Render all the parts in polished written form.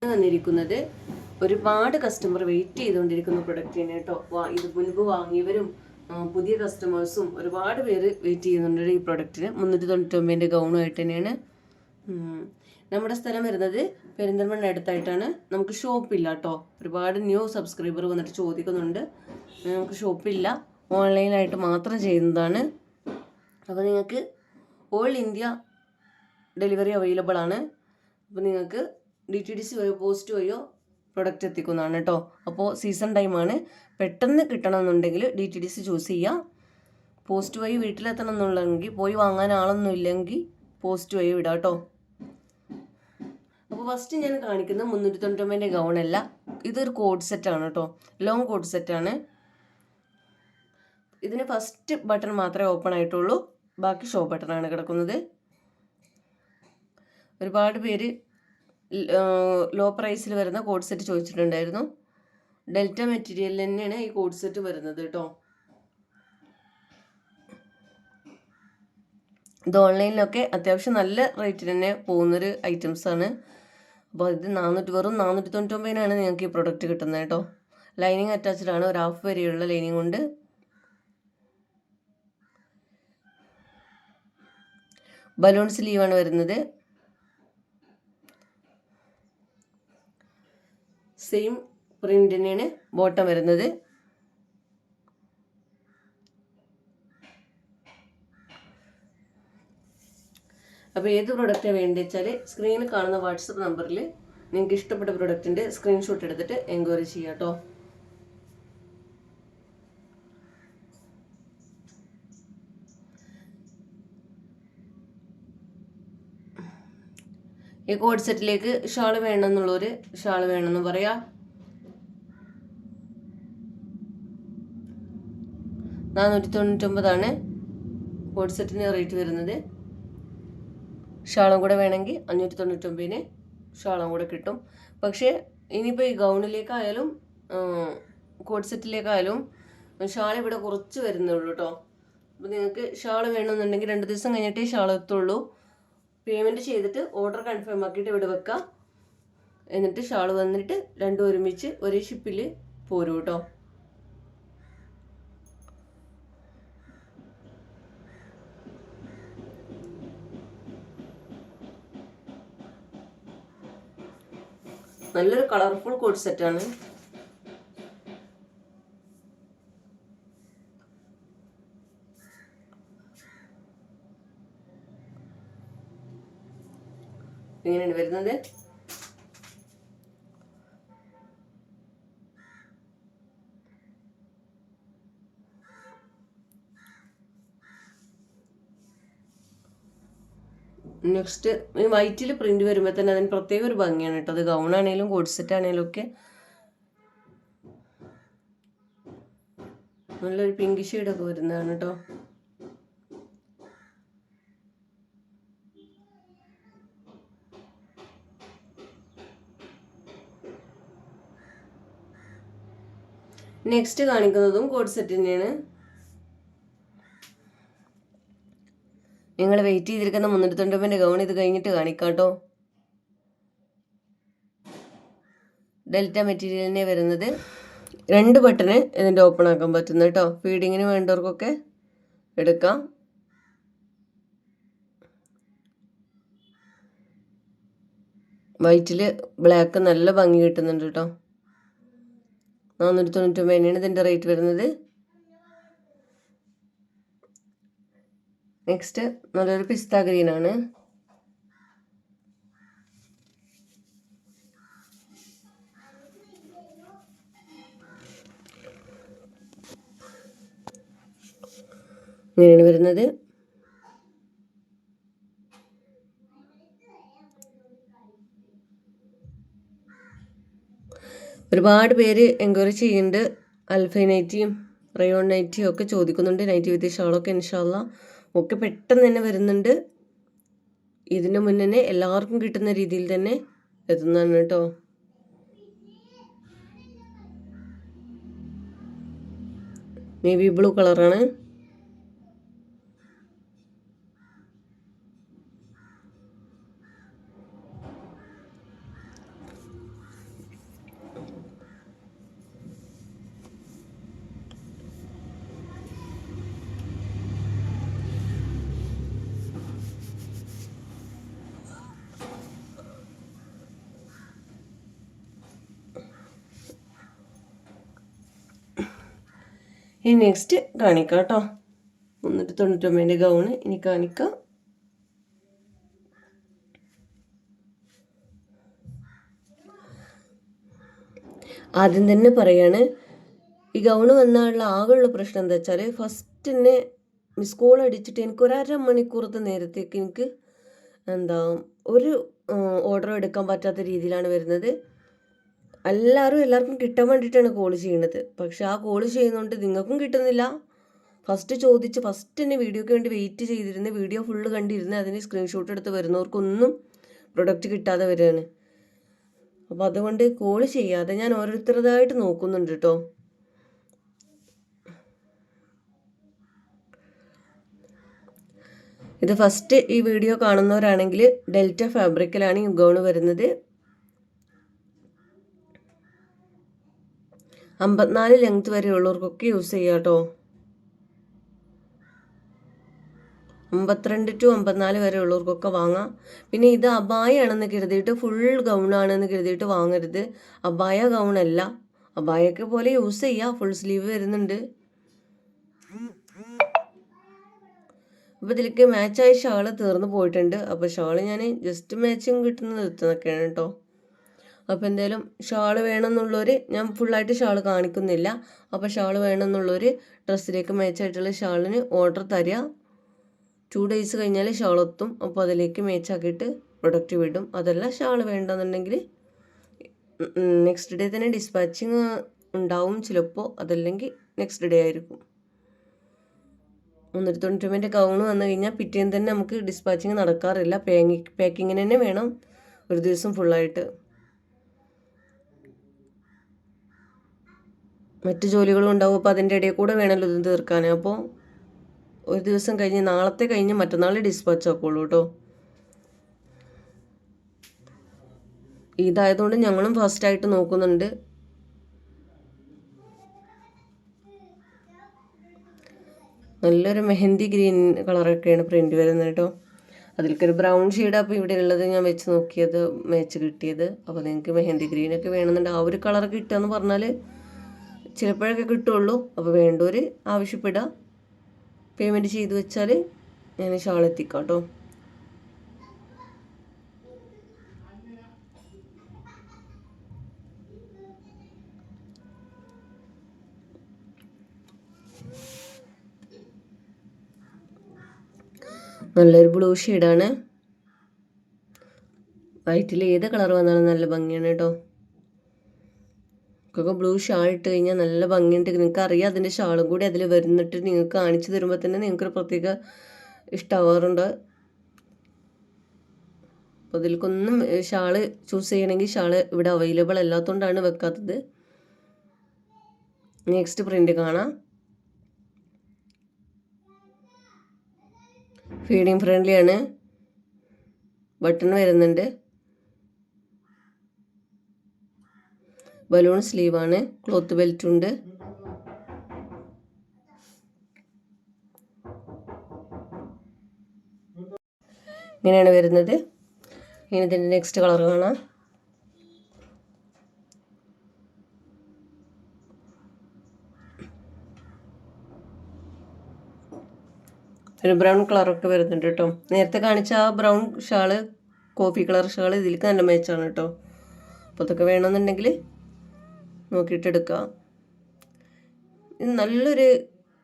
വന്നിരിക്കുന്നത് ഒരുപാട് customer wait ചെയ്തുകൊണ്ടിരിക്കുന്ന പ്രൊഡക്റ്റിന് കേട്ടോ. ഇത് മുൻപ് വാങ്ങിയവരും പുതിയ കസ്റ്റമേഴ്സും ഒരുപാട് പേര് വെയിറ്റ് ചെയ്യുന്നുണ്ട് ഈ പ്രൊഡക്റ്റിന്. 399 ഗൗണുമായിട്ട് തന്നെയാണ്. നമ്മുടെ സ്ഥലം വരുന്നത് പെരിന്തൽമണ്ണ അടുത്തായിട്ടാണ്. നമുക്ക് ഷോപ്പില്ല കേട്ടോ. ഒരുപാട് ന്യൂ സബ്സ്ക്രൈബർ വന്നിട്ട് ചോദിക്കുന്നുണ്ട്. നമുക്ക് ഷോപ്പില്ല, ഓൺലൈനായിട്ട് മാത്രം ചെയ്യുന്നതാണ്. അപ്പോൾ നിങ്ങൾക്ക് ഓൾ ഇന്ത്യ ഡെലിവറി അവൈലബിൾ ആണ്. അപ്പോൾ നിങ്ങൾക്ക് DTDC വഴിയോ പോസ്റ്റ് വഴിയോ പ്രൊഡക്റ്റ് എത്തിക്കുന്നതാണ് കേട്ടോ. അപ്പോൾ സീസൺ ടൈമാണ്, പെട്ടെന്ന് കിട്ടണമെന്നുണ്ടെങ്കിൽ DTDC ചൂസ് ചെയ്യുക. പോസ്റ്റ് വഴി വീട്ടിലെത്തണം എന്നുള്ളെങ്കിൽ, പോയി വാങ്ങാൻ ആളൊന്നും ഇല്ലെങ്കിൽ പോസ്റ്റ് വഴി വിടാം കേട്ടോ. അപ്പോൾ ഫസ്റ്റ് ഞാൻ കാണിക്കുന്നത് 399 ഗൗണല്ല, ഇതൊരു കോഡ് സെറ്റാണ് കേട്ടോ. ലോങ് കോഡ് സെറ്റാണ്. ഇതിന് ഫസ്റ്റ് ബട്ടൺ മാത്രമേ ഓപ്പൺ ആയിട്ടുള്ളൂ, ബാക്കി ഷോ ബട്ടണാണ് കിടക്കുന്നത്. ഒരുപാട് പേര് ലോ പ്രൈസിൽ വരുന്ന കോഡ് സെറ്റ് ചോദിച്ചിട്ടുണ്ടായിരുന്നു. ഡെൽറ്റ മെറ്റീരിയൽ തന്നെയാണ് ഈ കോഡ് സെറ്റ് വരുന്നത് കേട്ടോ. ഇത് ഓൺലൈനിലൊക്കെ അത്യാവശ്യം നല്ല റേറ്റിൽ തന്നെ പോകുന്നൊരു ഐറ്റംസാണ്. അപ്പോൾ ഇത് വെറും 499 നിങ്ങൾക്ക് ഈ പ്രൊഡക്റ്റ് കിട്ടുന്നത് കേട്ടോ. ലൈനിങ് അറ്റാച്ച്ഡ് ആണ്, ഒരു ഹാഫ് വരെയുള്ള ലൈനിങ് ഉണ്ട്. ബലൂൺ സ്ലീവാണ് വരുന്നത്. സെയിം പ്രിന്റ് തന്നെയാണ് ബോട്ടം വരുന്നത്. അപ്പോൾ ഏത് പ്രൊഡക്റ്റാണ് വേണ്ടത് വെച്ചാൽ സ്ക്രീനിൽ കാണുന്ന വാട്സപ്പ് നമ്പറിൽ നിങ്ങൾക്ക് ഇഷ്ടപ്പെട്ട പ്രൊഡക്റ്റിൻ്റെ സ്ക്രീൻഷോട്ട് എടുത്തിട്ട് എൻക്വയറി ചെയ്യാം കേട്ടോ. ഈ കോഡ് സെറ്റിലേക്ക് ഷാള് വേണമെന്നുള്ളവർ ഷാള് വേണമെന്ന് പറയാം. 499 കോഡ് സെറ്റിന് റേറ്റ് വരുന്നത്. ഷാളും കൂടെ വേണമെങ്കിൽ 599 ഷാളും കൂടെ കിട്ടും. പക്ഷേ ഇനിയിപ്പോൾ ഈ ഗൗണിലേക്കായാലും കോഡ് സെറ്റിലേക്കായാലും ഷാൾ ഇവിടെ കുറച്ച് വരുന്നുള്ളൂ കേട്ടോ. അപ്പോൾ നിങ്ങൾക്ക് ഷാൾ വേണമെന്നുണ്ടെങ്കിൽ 2 ദിവസം കഴിഞ്ഞിട്ടേ ഷാൾ എത്തുള്ളൂ. പേയ്മെൻറ്റ് ചെയ്തിട്ട് ഓർഡർ കൺഫേം ആക്കിയിട്ട് ഇവിടെ വെക്കാം. എന്നിട്ട് ഷാൾ വന്നിട്ട് രണ്ടും ഒരുമിച്ച് ഒരേ ഷിപ്പിൽ പോരും കേട്ടോ. നല്ലൊരു കളർഫുൾ കോഡ് സെറ്റാണ്. ഇങ്ങനെയാണ് വരുന്നത്. നെക്സ്റ്റ് വൈറ്റിൽ പ്രിന്റ് വരുമ്പോൾ തന്നെ അതിന് പ്രത്യേക ഒരു ഭംഗിയാണ് കേട്ടോ. അത് ഗൗണാണേലും കോഡ് സെറ്റ് ആണേലും ഒക്കെ നല്ലൊരു പിങ്ക് ഷെയ്ഡൊക്കെ വരുന്നതാണ് കേട്ടോ. നെക്സ്റ്റ് കാണിക്കുന്നതും കോഡ് സെറ്റ് തന്നെയാണ്. നിങ്ങൾ വെയിറ്റ് ചെയ്തിരിക്കുന്ന 399 ഗൗൺ ഇത് കഴിഞ്ഞിട്ട് കാണിക്കാം കേട്ടോ. ഡെൽറ്റ മെറ്റീരിയലിനെ വരുന്നത്. 2 ബട്ടണ് ഇതിൻ്റെ ഓപ്പൺ ആക്കാൻ പറ്റുന്നത് കേട്ടോ. ഫീഡിങ്ങിന് വേണ്ടവർക്കൊക്കെ എടുക്കാം. വൈറ്റിൽ ബ്ലാക്ക് നല്ല ഭംഗി കിട്ടുന്നുണ്ട് കേട്ടോ. 499 ഇതിൻ്റെ റേറ്റ് വരുന്നത്. നെക്സ്റ്റ് നല്ലൊരു പിസ്ത ഗ്രീനാണ്. ഇങ്ങനെയാണ് വരുന്നത്. ഒരുപാട് പേര് എൻക്വയറി ചെയ്യുന്നുണ്ട്. അൽഫൈ നൈറ്റിയും റയോൺ നൈറ്റിയും ഒക്കെ ചോദിക്കുന്നുണ്ട്. നൈറ്റി വിത്ത് ഷാളൊക്കെ ഇൻഷാല്ലാ ഒക്കെ പെട്ടെന്ന് തന്നെ വരുന്നുണ്ട്. ഇതിന് മുന്നേ എല്ലാവർക്കും കിട്ടുന്ന രീതിയിൽ തന്നെ എത്തുന്നതാണ് കേട്ടോ. നേവി ബ്ലൂ കളറാണ്. ഇനി നെക്സ്റ്റ് കാണിക്കാം കേട്ടോ. 399 ഗൗണ് ഇനി കാണിക്കാം. ആദ്യം തന്നെ പറയാണ്, ഈ ഗൗണ് വന്നാലുള്ള ആകെയുള്ള പ്രശ്നം എന്താ വെച്ചാൽ ഫസ്റ്റ് തന്നെ മിസ് കോൾ അടിച്ചിട്ട് എനിക്ക് ഒരു അരമണിക്കൂറത്തെ നേരത്തേക്ക് എനിക്ക് ഒരു ഓർഡർ എടുക്കാൻ പറ്റാത്ത രീതിയിലാണ് വരുന്നത്. എല്ലാവർക്കും കിട്ടാൻ വേണ്ടിയിട്ടാണ് കോൾ ചെയ്യുന്നത്. പക്ഷെ ആ കോൾ ചെയ്യുന്നതുകൊണ്ട് നിങ്ങൾക്കും കിട്ടുന്നില്ല. ഫസ്റ്റ് ചോദിച്ച് ഫസ്റ്റ് തന്നെ വീഡിയോയ്ക്ക് വേണ്ടി വെയിറ്റ് ചെയ്തിരുന്ന് വീഡിയോ ഫുള്ള് കണ്ടിരുന്ന് അതിന് സ്ക്രീൻഷോട്ട് എടുത്ത് വരുന്നവർക്കൊന്നും പ്രൊഡക്റ്റ് കിട്ടാതെ വരികയാണ്. അപ്പോൾ അതുകൊണ്ട് കോൾ ചെയ്യാതെ ഞാൻ ഓരോരുത്തരുടേതായിട്ട് നോക്കുന്നുണ്ട് കേട്ടോ. ഇത് ഫസ്റ്റ് ഈ വീഡിയോ കാണുന്നവരാണെങ്കിൽ ഡെൽറ്റ ഫാബ്രിക്കിലാണ് ഈ ഗൗണ് വരുന്നത്. 54 ലെങ്ത് വരെ ഉള്ളവർക്കൊക്കെ യൂസ് ചെയ്യാം കേട്ടോ. 52 to 54 വരെ ഉള്ളവർക്കൊക്കെ വാങ്ങാം. പിന്നെ ഇത് അബായാണെന്ന് കരുതിയിട്ട് ഫുൾ ഗൗണാണെന്ന് കരുതിയിട്ട് വാങ്ങരുത്. അബായ ഗൗണല്ല, അബായൊക്കെ പോലെ യൂസ് ചെയ്യാം. ഫുൾ സ്ലീവ് വരുന്നുണ്ട്. അപ്പോൾ ഇതിലേക്ക് മാച്ചായ ഷാള് തീർന്നു പോയിട്ടുണ്ട്. അപ്പോൾ ഷാള് ഞാൻ ജസ്റ്റ് മാച്ചിങ് കിട്ടുന്നത് എടുത്തൊക്കെയാണ് കേട്ടോ. അപ്പോൾ എന്തായാലും ഷാള് വേണമെന്നുള്ളവർ, ഞാൻ ഫുള്ളായിട്ട് ഷാള് കാണിക്കുന്നില്ല. അപ്പോൾ ഷാള് വേണമെന്നുള്ളവർ ഡ്രസ്സിലേക്ക് മാച്ചായിട്ടുള്ള ഷാളിന് ഓർഡർ തരിക. 2 days കഴിഞ്ഞാൽ ഷാൾ എത്തും. അപ്പോൾ അതിലേക്ക് മാച്ചാക്കിയിട്ട് പ്രൊഡക്റ്റ് വിടും. അതല്ല ഷാൾ വേണ്ടെന്നുണ്ടെങ്കിൽ നെക്സ്റ്റ് ഡേ തന്നെ ഡിസ്പാച്ചിങ് ഉണ്ടാവും ചിലപ്പോൾ, അതല്ലെങ്കിൽ നെക്സ്റ്റ് ഡേ ആയിരിക്കും. 399 ഗൗണ് വന്നു കഴിഞ്ഞാൽ പിറ്റേന്ന് തന്നെ നമുക്ക് ഡിസ്പാച്ചിങ് നടക്കാറില്ല. പാക്കിങ്ങിന് തന്നെ വേണം ഒരു ദിവസം ഫുള്ളായിട്ട്. മറ്റു ജോലികളും ഉണ്ടാവും. അപ്പോൾ അതിൻ്റെ ഇടയിൽ കൂടെ വേണമല്ലോ ഇത് തീർക്കാൻ. അപ്പോൾ ഒരു ദിവസം കഴിഞ്ഞ് നാളത്തെ കഴിഞ്ഞ് മറ്റന്നാൾ ഡിസ്പാച്ച് ആക്കുള്ളൂ കേട്ടോ. ഇതായതുകൊണ്ട് ഞങ്ങളും ഫസ്റ്റായിട്ട് നോക്കുന്നുണ്ട്. നല്ലൊരു മെഹന്തി ഗ്രീൻ കളറൊക്കെയാണ് പ്രിൻ്റ് വരുന്നത് കേട്ടോ. അതിലേക്കൊരു ബ്രൗൺ ഷെയ്ഡ് അപ്പോൾ ഇവിടെ ഉള്ളത് ഞാൻ വെച്ച് നോക്കിയത് മാച്ച് കിട്ടിയത്. അപ്പോൾ നിങ്ങൾക്ക് മെഹന്തി ഗ്രീനൊക്കെ വേണമെന്നുണ്ട്. ആ ഒരു കളർ കിട്ടുകയെന്ന് പറഞ്ഞാൽ ചിലപ്പോഴൊക്കെ കിട്ടുള്ളൂ. അപ്പോൾ വേണ്ടവർ ആവശ്യപ്പെടുക, പേയ്മെൻറ്റ് ചെയ്ത് വെച്ചാൽ ഞാൻ ഷാൾ എത്തിക്കാം കേട്ടോ. നല്ലൊരു ബ്ലൂ ഷെയ്ഡാണ്. വൈറ്റിൽ ഏത് കളർ വന്നാലും നല്ല ഭംഗിയാണ് കേട്ടോ. ഒക്കെ ബ്ലൂ ഷാൾ ഇട്ട് കഴിഞ്ഞാൽ നല്ല ഭംഗിയുണ്ട്. നിങ്ങൾക്ക് അറിയാം അതിൻ്റെ ഷാളും കൂടി അതിൽ വരുന്നിട്ട് നിങ്ങൾക്ക് കാണിച്ചു തരുമ്പോൾ തന്നെ നിങ്ങൾക്കൊരു പ്രത്യേക ഇഷ്ടമാവാറുണ്ട്. അപ്പോൾ ഇതിലേക്കൊന്നും ഷാള് ചൂസ് ചെയ്യണമെങ്കിൽ ഷാള് ഇവിടെ അവൈലബിൾ അല്ലാത്തതുകൊണ്ടാണ് വെക്കാത്തത്. നെക്സ്റ്റ് പ്രിൻ്റ് കാണാം. ഫീഡിങ് ഫ്രണ്ട്ലിയാണ്. ബട്ടൺ വരുന്നുണ്ട്. ബലൂൺ സ്ലീവാണ്. ക്ലോത്ത് ബെൽറ്റ് ഉണ്ട്. ഇങ്ങനെയാണ് വരുന്നത്. ഇനി ഇതിൻ്റെ നെക്സ്റ്റ് കളർ കാണാം. ഒരു ബ്രൗൺ കളറൊക്കെ വരുന്നുണ്ട് കേട്ടോ. നേരത്തെ കാണിച്ച ആ brown shawl, coffee colour shawl ഇതിലേക്ക് നല്ല മാച്ചാണ് കേട്ടോ. അപ്പോൾ അതൊക്കെ വേണമെന്നുണ്ടെങ്കിൽ നോക്കിയിട്ടെടുക്കുക. ഇത് നല്ലൊരു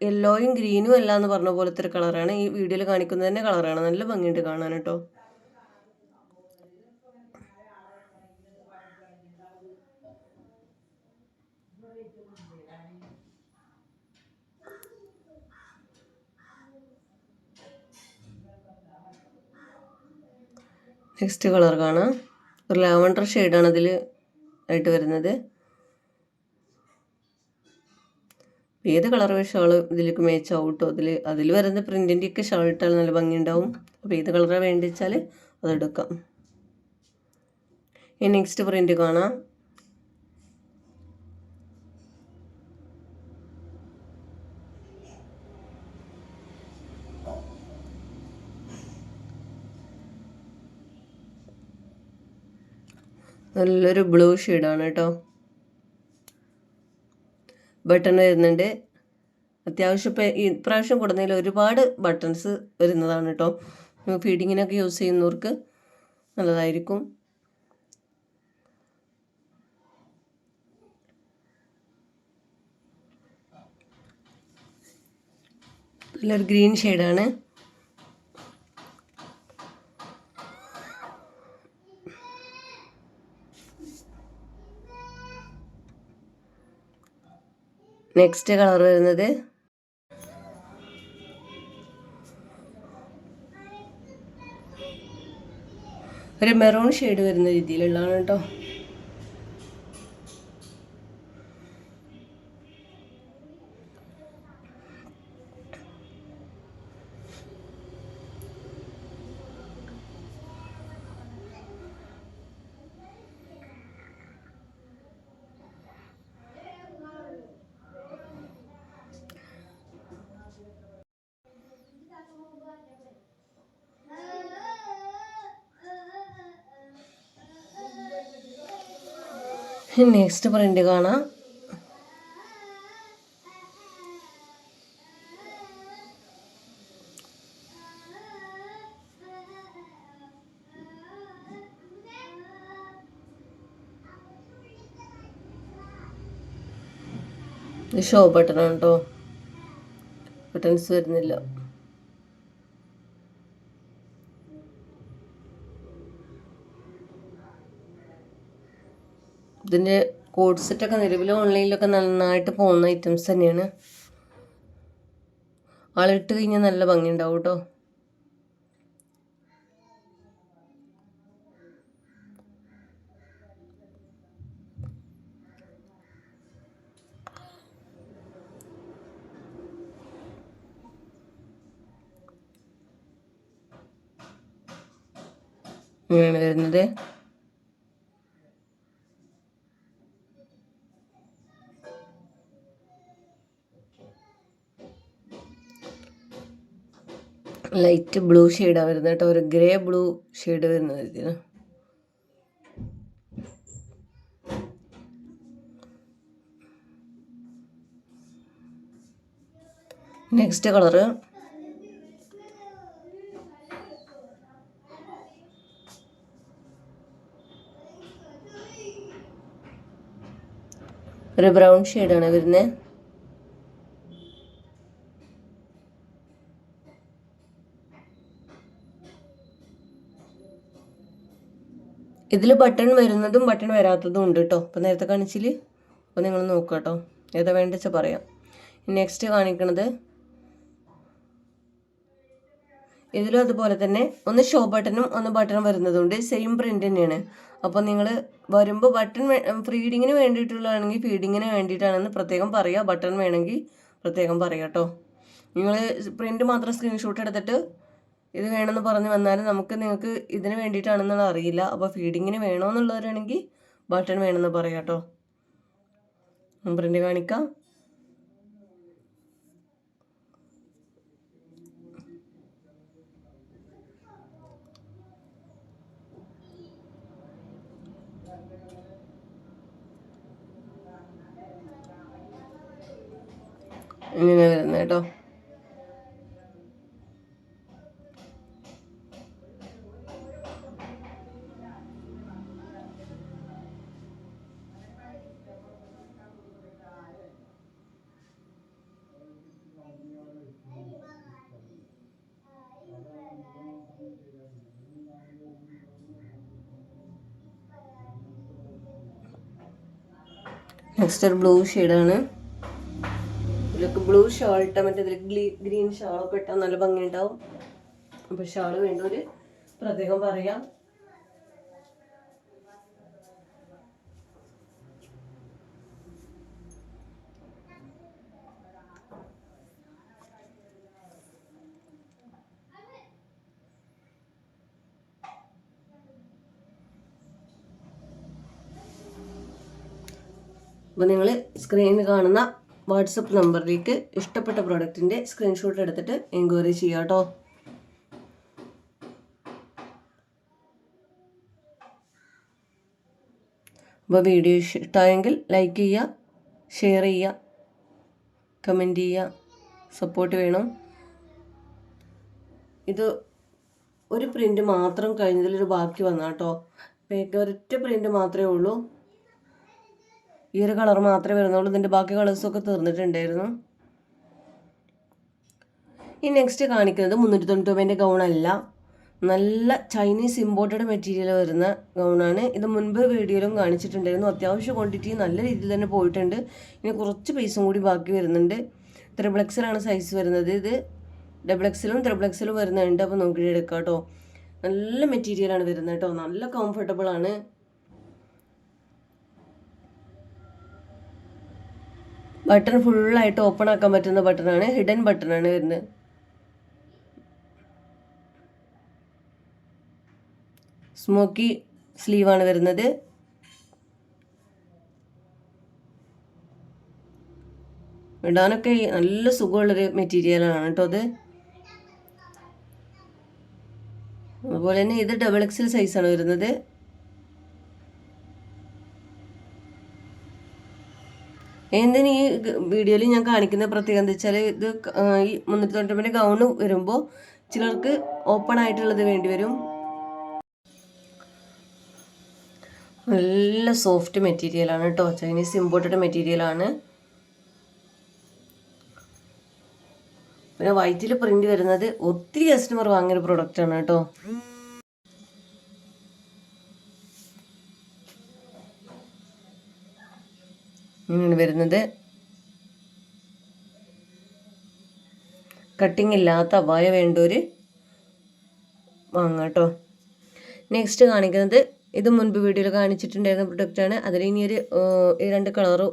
യെല്ലോയും ഗ്രീനും അല്ല എന്ന് പറഞ്ഞ പോലത്തെ ഒരു കളറാണ്. ഈ വീഡിയോയിൽ കാണിക്കുന്നത് തന്നെ കളറാണ്. നല്ല ഭംഗിയുണ്ട് കാണാൻ കേട്ടോ. നെക്സ്റ്റ് കളർ കാണാം. ഒരു ലാവണ്ടർ ഷെയ്ഡാണ് അതിൽ ആയിട്ട് വരുന്നത്. ഏത് കളർ ഷാള് ഇതിലേക്ക് മാച്ച് ആവും കേട്ടോ. അതിൽ വരുന്ന പ്രിൻറ്റിൻ്റെയൊക്കെ ഷാൾ ഇട്ടാൽ നല്ല ഭംഗിയുണ്ടാവും. അപ്പോൾ ഏത് കളറാണ് വേണ്ടി വെച്ചാൽ അതെടുക്കാം. ഇനി നെക്സ്റ്റ് പ്രിൻ്റ് കാണാം. നല്ലൊരു ബ്ലൂ ഷെയ്ഡാണ് കേട്ടോ. ബട്ടൺ വരുന്നുണ്ട്. അത്യാവശ്യം ഇപ്പോൾ ഇപ്രാവശ്യം കൊടുന്നതിൽ ഒരുപാട് ബട്ടൺസ് വരുന്നതാണ് കേട്ടോ. ഫീഡിങ്ങിനൊക്കെ യൂസ് ചെയ്യുന്നവർക്ക് നല്ലതായിരിക്കും. നല്ലൊരു ഗ്രീൻ ഷെയ്ഡാണ്. നെക്സ്റ്റ് കളർ വരുന്നത് ഒരു മെറൂൺ ഷെയ്ഡ് വരുന്ന രീതിയിലുള്ളതാണ് കേട്ടോ. നെക്സ്റ്റ് പ്രിന്റ് കാണാം. ഷോ ബട്ടണാണ് കേട്ടോ, ബട്ടൺസ് വരുന്നില്ല. ഇതിൻ്റെ കോഡ് സെറ്റൊക്കെ നിലവിൽ ഓൺലൈനിലൊക്കെ നന്നായിട്ട് പോകുന്ന ഐറ്റംസ് തന്നെയാണ്. ആളിട്ട് കഴിഞ്ഞാൽ നല്ല ഭംഗി ഉണ്ടാവും കേട്ടോ. ഇങ്ങനെയാണ് വരുന്നത്. ലൈറ്റ് ബ്ലൂ ഷെയ്ഡാണ് വരുന്നത് കേട്ടോ, ഒരു ഗ്രേ ബ്ലൂ ഷെയ്ഡ് വരുന്നത് ഇതിന്. നെക്സ്റ്റ് കളറ് ഒരു ബ്രൗൺ ഷെയ്ഡാണ് വരുന്നത്. ഇതിൽ ബട്ടൺ വരുന്നതും ബട്ടൺ വരാത്തതും ഉണ്ട് കേട്ടോ. അപ്പോൾ നേരത്തെ കാണിച്ചിൽ അപ്പോൾ നിങ്ങൾ നോക്കുക കേട്ടോ, ഏതാ വേണ്ട വെച്ചാൽ പറയാം. നെക്സ്റ്റ് കാണിക്കണത് ഇതിലും അതുപോലെ തന്നെ ഒന്ന് ഷോ ബട്ടണും ഒന്ന് ബട്ടണും വരുന്നതുകൊണ്ട് സെയിം പ്രിൻ്റ് തന്നെയാണ്. അപ്പോൾ നിങ്ങൾ വരുമ്പോൾ ബട്ടൺ ഫീഡിങ്ങിന് വേണ്ടിയിട്ടുള്ളതാണെങ്കിൽ ഫീഡിങ്ങിന് വേണ്ടിയിട്ടാണെന്ന് പ്രത്യേകം പറയുക, ബട്ടൺ വേണമെങ്കിൽ പ്രത്യേകം പറയാം കേട്ടോ. നിങ്ങൾ പ്രിൻ്റ് മാത്രം സ്ക്രീൻഷോട്ട് എടുത്തിട്ട് ഇത് വേണമെന്ന് പറഞ്ഞ് വന്നാൽ നിങ്ങൾക്ക് ഇതിന് വേണ്ടിയിട്ടാണെന്നുള്ള അറിയില്ല. അപ്പോൾ ഫീഡിങ്ങിന് വേണമെന്നുള്ളവരാണെങ്കിൽ ബട്ടൺ വേണമെന്ന് പറയാം കേട്ടോ. പ്രിൻ്റ് കാണിക്കാം. ഇങ്ങനെ വരുന്നത് കേട്ടോ. നെക്സ്റ്റ് ഒരു ബ്ലൂ ഷെയ്ഡാണ്. ഇതിലൊക്കെ ബ്ലൂ ഷാൾ ഇട്ടാൽ മറ്റേ ഇതിൽ ഗ്രീൻ ഷാളൊക്കെ ഇട്ടാൽ നല്ല ഭംഗിയുണ്ടാവും. അപ്പോൾ ഷാൾ വേണ്ടവർ പ്രത്യേകം പറയാം. അപ്പോൾ നിങ്ങൾ സ്ക്രീനിൽ കാണുന്ന വാട്സപ്പ് നമ്പറിലേക്ക് ഇഷ്ടപ്പെട്ട പ്രോഡക്റ്റിൻ്റെ സ്ക്രീൻഷോട്ട് എടുത്തിട്ട് എൻക്വയറി ചെയ്യാം കേട്ടോ. അപ്പോൾ വീഡിയോ ഇഷ്ടമായെങ്കിൽ ലൈക്ക് ചെയ്യുക, ഷെയർ ചെയ്യുക, കമൻറ്റ് ചെയ്യുക. സപ്പോർട്ട് വേണം. ഇത് ഒരു പ്രിൻ്റ് മാത്രം കഴിഞ്ഞതിലൊരു ബാക്കി വന്നാട്ടോ. ഒരൊറ്റ പ്രിൻ്റ് മാത്രമേ ഉള്ളൂ. ഈ ഒരു കളർ മാത്രമേ വരുന്നുള്ളൂ. ഇതിൻ്റെ ബാക്കി കളേഴ്സൊക്കെ തീർന്നിട്ടുണ്ടായിരുന്നു. ഈ നെക്സ്റ്റ് കാണിക്കുന്നത് 399 ഗൗണല്ല, നല്ല ചൈനീസ് ഇമ്പോർട്ടഡ് മെറ്റീരിയൽ വരുന്ന ഗൗണാണ്. ഇത് മുൻപ് വീഡിയോയിലും കാണിച്ചിട്ടുണ്ടായിരുന്നു. അത്യാവശ്യം ക്വാണ്ടിറ്റി നല്ല രീതിയിൽ തന്നെ പോയിട്ടുണ്ട്. ഇനി കുറച്ച് പീസും കൂടി ബാക്കി വരുന്നുണ്ട്. XXL സൈസ് വരുന്നത്. ഇത് XXL XXL വരുന്നുണ്ട്. അപ്പോൾ നോക്കിയിട്ട് എടുക്കാം കേട്ടോ. നല്ല മെറ്റീരിയലാണ് വരുന്നത് കേട്ടോ. നല്ല കംഫർട്ടബിൾ ആണ്. ബട്ടൺ ഫുള്ളായിട്ട് ഓപ്പൺ ആക്കാൻ പറ്റുന്ന ബട്ടണാണ്. ഹിഡൻ ബട്ടണാണ് വരുന്നത്. സ്മോക്കി സ്ലീവാണ് വരുന്നത്. ഇടാനൊക്കെ നല്ല സുഖമുള്ളൊരു മെറ്റീരിയലാണ് കേട്ടോ അത്. അതുപോലെ തന്നെ ഇത് XXL സൈസാണ് വരുന്നത്. എന്തിന് ഈ വീഡിയോയിൽ ഞാൻ കാണിക്കുന്ന പ്രത്യേകത എന്താ വെച്ചാൽ, ഇത് ഈ 399 ഗൗണ് വരുമ്പോൾ ചിലർക്ക് ഓപ്പൺ ആയിട്ടുള്ളത് വേണ്ടി വരും. നല്ല സോഫ്റ്റ് മെറ്റീരിയലാണ് കേട്ടോ. ചൈനീസ് ഇമ്പോർട്ടഡ് മെറ്റീരിയലാണ്. പിന്നെ വൈറ്റിൽ പ്രിന്റ് വരുന്നത് ഒത്തിരി കസ്റ്റമർ വാങ്ങിയൊരു പ്രൊഡക്റ്റാണ് കേട്ടോ. ഇങ്ങനെയാണ് വരുന്നത്. കട്ടിങ് ഇല്ലാത്ത അബായ വേണ്ടവർ വാങ്ങാം കേട്ടോ. നെക്സ്റ്റ് കാണിക്കുന്നത് ഇത് മുൻപ് വീഡിയോയിൽ കാണിച്ചിട്ടുണ്ടായിരുന്ന പ്രൊഡക്റ്റാണ്. അതിൽ ഇനി ഈ 2 കളറ്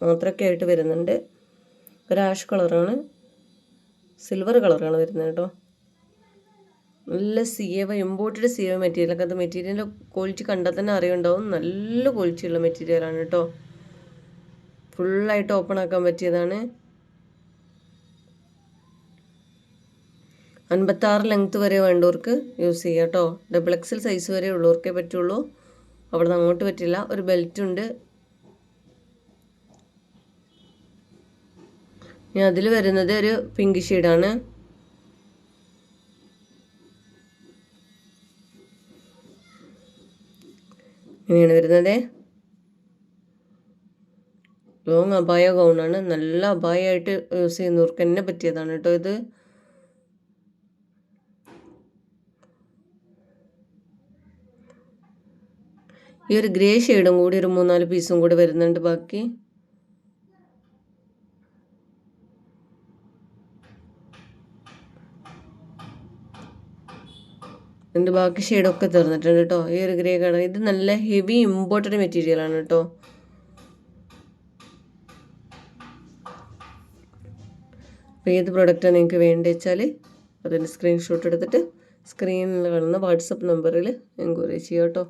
മാത്രമൊക്കെ ആയിട്ട് വരുന്നുണ്ട്. ഒരു ആഷ് കളറാണ്, സിൽവർ കളറാണ് വരുന്നത് കേട്ടോ. നല്ല ഇമ്പോർട്ടഡ് മെറ്റീരിയലൊക്കെ. അത് മെറ്റീരിയലിൻ്റെ ക്വാളിറ്റി കണ്ടാൽ തന്നെ അറിയുണ്ടാവും. നല്ല ക്വാളിറ്റിയുള്ള മെറ്റീരിയലാണ് കേട്ടോ. ഫുള്ളായിട്ട് ഓപ്പൺ ആക്കാൻ പറ്റിയതാണ്. 56 ലെങ്ത്ത് വരെ വേണ്ടവർക്ക് യൂസ് ചെയ്യാം കേട്ടോ. XXL സൈസ് വരെ ഉള്ളവർക്കേ പറ്റുള്ളൂ. അവിടെ നിന്ന് അങ്ങോട്ട് പറ്റില്ല. ഒരു ബെൽറ്റ് ഉണ്ട്. ഇനി അതിൽ വരുന്നത് ഒരു പിങ്ക് ഷെയ്ഡാണ്. ഇങ്ങനെയാണ് വരുന്നത്. ലോങ് അബായ ഗൗണാണ്. നല്ല അബായായിട്ട് യൂസ് ചെയ്യുന്നവർക്ക് തന്നെ പറ്റിയതാണ് കേട്ടോ ഇത്. ഈ ഒരു ഗ്രേ ഷെയ്ഡും കൂടി ഒരു 3-4 പീസും കൂടി വരുന്നുണ്ട് ബാക്കി. ഇതിൻ്റെ ബാക്കി ഷെയ്ഡൊക്കെ തീർന്നിട്ടുണ്ട് കേട്ടോ. ഈ ഒരു ഗ്രേ കളർ ഇത് നല്ല ഹെവി ഇമ്പോർട്ടഡ് മെറ്റീരിയലാണ് കേട്ടോ. അപ്പോൾ ഏത് പ്രൊഡക്റ്റാണ് നിങ്ങൾക്ക് വേണ്ടത് വെച്ചാൽ അതിൻ്റെ സ്ക്രീൻഷോട്ട് എടുത്തിട്ട് സ്ക്രീനിൽ കാണുന്ന വാട്സപ്പ് നമ്പറിൽ എൻക്വയറി ചെയ്യാം കേട്ടോ.